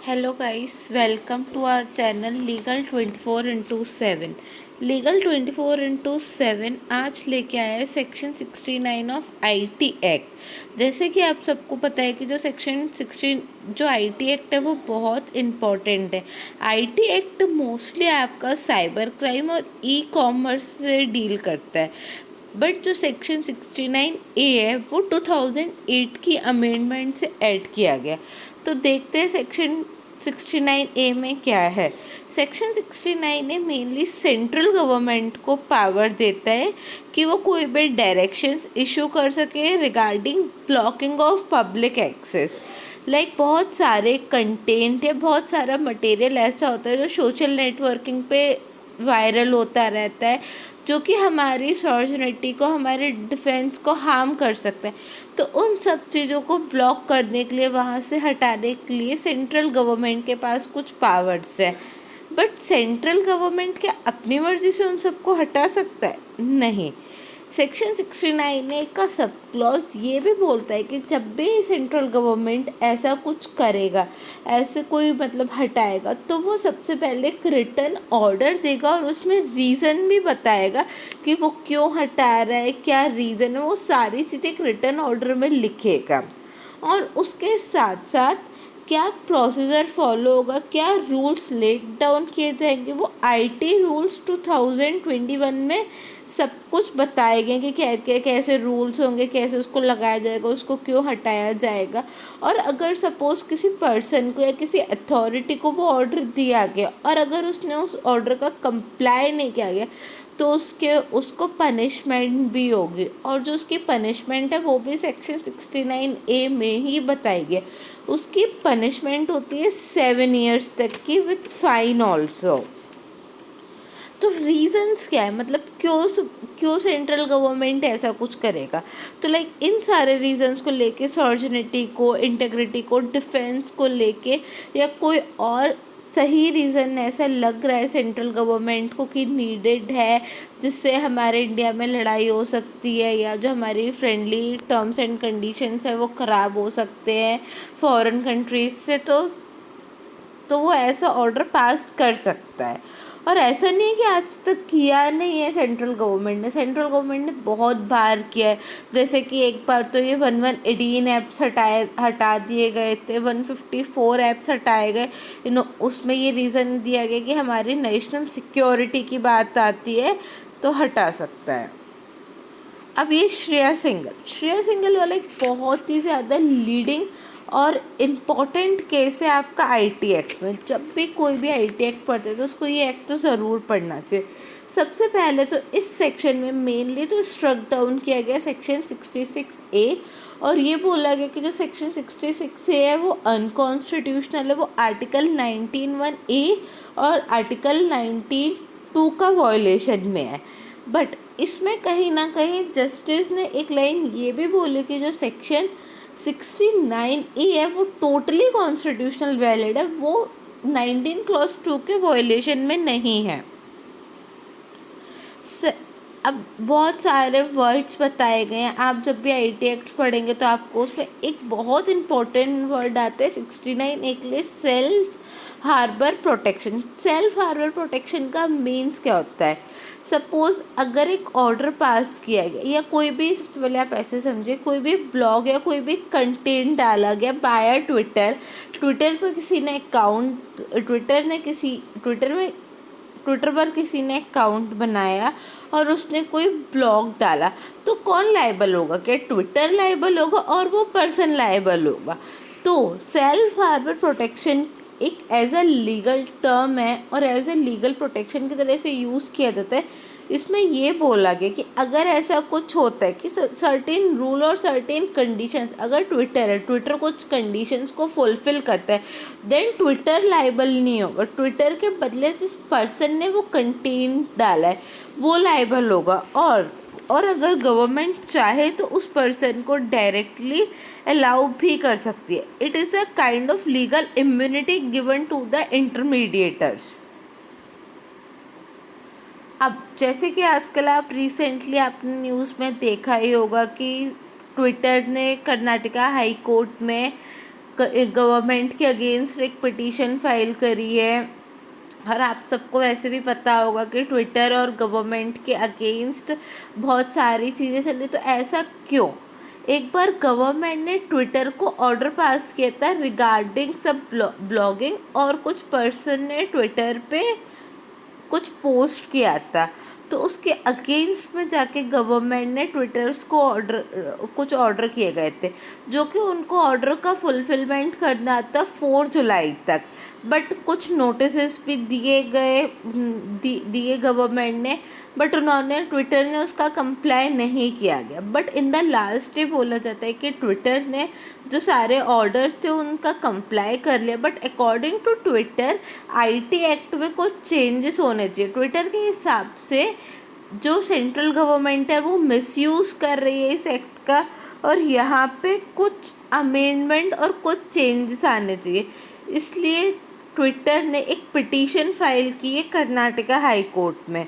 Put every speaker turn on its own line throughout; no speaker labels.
Hello guys, welcome to our channel legal 24/7। Legal 24/7 आज लेके आया है सेक्शन 69 ऑफ आईटी एक्ट। जैसे कि आप सबको पता है कि जो सेक्शन 16 जो आईटी एक्ट है वो बहुत इम्पॉर्टेंट है। आईटी एक्ट मोस्टली आपका साइबर क्राइम और ई कॉमर्स से डील करता है। बट जो सेक्शन 69A है वो 2008 की अमेंडमेंट से ऐड किया गया। तो देखते हैं सेक्शन 69A में क्या है। Section 69A mainly central government को पावर देता है कि वो कोई भी डायरेक्शंस इशू कर सके regarding blocking of public access. बहुत सारे कंटेंट या बहुत सारा मटेरियल ऐसा होता है जो सोशल नेटवर्किंग पे वायरल होता रहता है, जो कि हमारी सॉवर्निटी को, हमारे डिफेंस को हार्म कर सकता है। तो उन सब चीज़ों को ब्लॉक करने के लिए, वहाँ से हटाने के लिए सेंट्रल गवर्नमेंट के पास कुछ पावर्स है। बट सेंट्रल गवर्नमेंट क्या अपनी मर्जी से उन सबको हटा सकता है? नहीं। सेक्शन 69A का सब क्लॉज ये भी बोलता है कि जब भी सेंट्रल गवर्नमेंट ऐसा कुछ करेगा, ऐसे कोई हटाएगा, तो वो सबसे पहले एक रिटन ऑर्डर देगा और उसमें रीज़न भी बताएगा कि वो क्यों हटा रहा है, क्या रीज़न है। वो सारी चीज़ें एक रिटन ऑर्डर में लिखेगा और उसके साथ साथ क्या प्रोसीजर फॉलो होगा, क्या रूल्स लेट डाउन किए जाएंगे, वो आईटी रूल्स 2021 में सब कुछ बताए गए कि क्या क्या कैसे रूल्स होंगे, कैसे उसको लगाया जाएगा, उसको क्यों हटाया जाएगा। और अगर सपोज़ किसी पर्सन को या किसी अथॉरिटी को वो ऑर्डर दिया गया और अगर उसने उस ऑर्डर का कंप्लाई नहीं किया गया, तो उसको पनिशमेंट भी होगी। और जो उसकी पनिशमेंट है वो भी सेक्शन 69A में ही बताई गई। उसकी पनिशमेंट होती है 7 years तक की विथ फाइन ऑल्सो। तो रीजंस क्या है, क्यों सेंट्रल गवर्नमेंट ऐसा कुछ करेगा? तो इन सारे रीजंस को लेके, सॉवर्निटी को, इंटेग्रिटी को, डिफेंस को लेके, या कोई और सही रीज़न ऐसा लग रहा है सेंट्रल गवर्नमेंट को कि नीडेड है, जिससे हमारे इंडिया में लड़ाई हो सकती है या जो हमारी फ्रेंडली टर्म्स एंड कंडीशंस है वो ख़राब हो सकते हैं फॉरेन कंट्रीज से, तो वो ऐसा ऑर्डर पास कर सकता है। और ऐसा नहीं है कि आज तक किया नहीं है सेंट्रल गवर्नमेंट ने बहुत बार किया है। जैसे कि एक बार तो ये 1118 ऐप्स हटा दिए गए थे, 154 ऐप्स हटाए गए। उसमें ये रीज़न दिया गया कि हमारी नेशनल सिक्योरिटी की बात आती है तो हटा सकता है। अब ये श्रेया सिंगल वाला एक बहुत ही ज़्यादा लीडिंग और इम्पॉर्टेंट केस है आपका आईटी एक्ट में। जब भी कोई भी आईटी एक्ट पढ़ते हैं तो उसको ये एक्ट तो ज़रूर पढ़ना चाहिए। सबसे पहले तो इस सेक्शन में मेनली तो स्ट्रक डाउन किया गया सेक्शन 66A, और ये बोला गया कि जो सेक्शन 66A है वो अनकॉन्स्टिट्यूशनल है। वो आर्टिकल 19(1)(a) और आर्टिकल 19(2) का वॉयलेशन में है। बट इसमें कहीं ना कहीं जस्टिस ने एक लाइन ये भी बोली कि जो सेक्शन 69A है वो टोटली कॉन्स्टिट्यूशनल वैलिड है, वो 19 clause 2 के वॉयलेशन में नहीं है। अब बहुत सारे वर्ड्स बताए गए हैं। आप जब भी आईटी एक्ट पढ़ेंगे तो आपको उसमें एक बहुत इंपॉर्टेंट वर्ड आता है 69A के लिए, self harbour protection. Self harbour protection का मीन्स क्या होता है? सपोज़ अगर एक ऑर्डर पास किया गया या कोई भी, सबसे पहले आप ऐसे समझे, कोई भी ब्लॉग या कोई भी कंटेंट डाला गया बाय ट्विटर पर किसी ने अकाउंट, ट्विटर पर किसी ने अकाउंट बनाया और उसने कोई ब्लॉग डाला, तो कौन लायबल होगा? क्या ट्विटर लायबल होगा और वो पर्सन लायबल होगा? तो सेल्फ हार्बर प्रोटेक्शन एक एज अ लीगल टर्म है और एज अ लीगल प्रोटेक्शन की तरह से यूज़ किया जाता है। इसमें ये बोला गया कि अगर ऐसा कुछ होता है कि सर्टेन रूल और सर्टेन कंडीशंस, अगर ट्विटर कुछ कंडीशंस को फुलफिल करता है, देन ट्विटर लायबल नहीं होगा। ट्विटर के बदले जिस पर्सन ने वो कंटेंट डाला है वो लायबल होगा। और अगर गवर्नमेंट चाहे तो उस पर्सन को डायरेक्टली अलाउ भी कर सकती है। It is a kind of legal immunity given to the intermediators. अब जैसे कि आजकल आप रिसेंटली आपने न्यूज़ में देखा ही होगा कि ट्विटर ने कर्नाटका हाई कोर्ट में गवर्नमेंट के अगेंस्ट एक पिटीशन फाइल करी है। और आप सबको वैसे भी पता होगा कि ट्विटर और गवर्नमेंट के अगेंस्ट बहुत सारी चीज़ें चली, तो ऐसा क्यों? एक बार गवर्नमेंट ने ट्विटर को ऑर्डर पास किया था रिगार्डिंग सब ब्लॉगिंग, और कुछ पर्सन ने ट्विटर पे कुछ पोस्ट किया था, तो उसके अगेंस्ट में जाके गवर्नमेंट ने ट्विटर्स को कुछ ऑर्डर किए गए थे, जो कि उनको ऑर्डर का फुलफिलमेंट करना था 4 जुलाई तक। बट कुछ नोटिस भी दिए गवर्नमेंट ने, बट उन्होंने ट्विटर ने उसका कंप्लाई नहीं किया गया। But in the last day बोला जाता है कि ट्विटर ने जो सारे ऑर्डर्स थे उनका कंप्लाई कर लिया, but according to Twitter IT act में कुछ चेंजेस होने चाहिए। ट्विटर के हिसाब से जो सेंट्रल गवर्नमेंट है वो मिसयूज़ कर रही है इस एक्ट का, और यहाँ पे कुछ अमेंडमेंट और कुछ चेंजेस आने चाहिए। इसलिए ट्विटर ने एक पिटीशन फाइल की है कर्नाटका हाई कोर्ट में।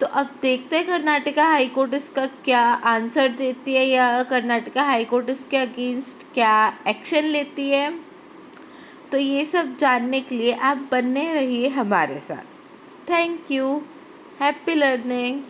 तो अब देखते हैं कर्नाटका हाई कोर्ट इसका क्या आंसर देती है, या कर्नाटका हाई कोर्ट इसके अगेंस्ट क्या एक्शन लेती है। तो ये सब जानने के लिए आप बने रहिए हमारे साथ। Thank you. Happy learning.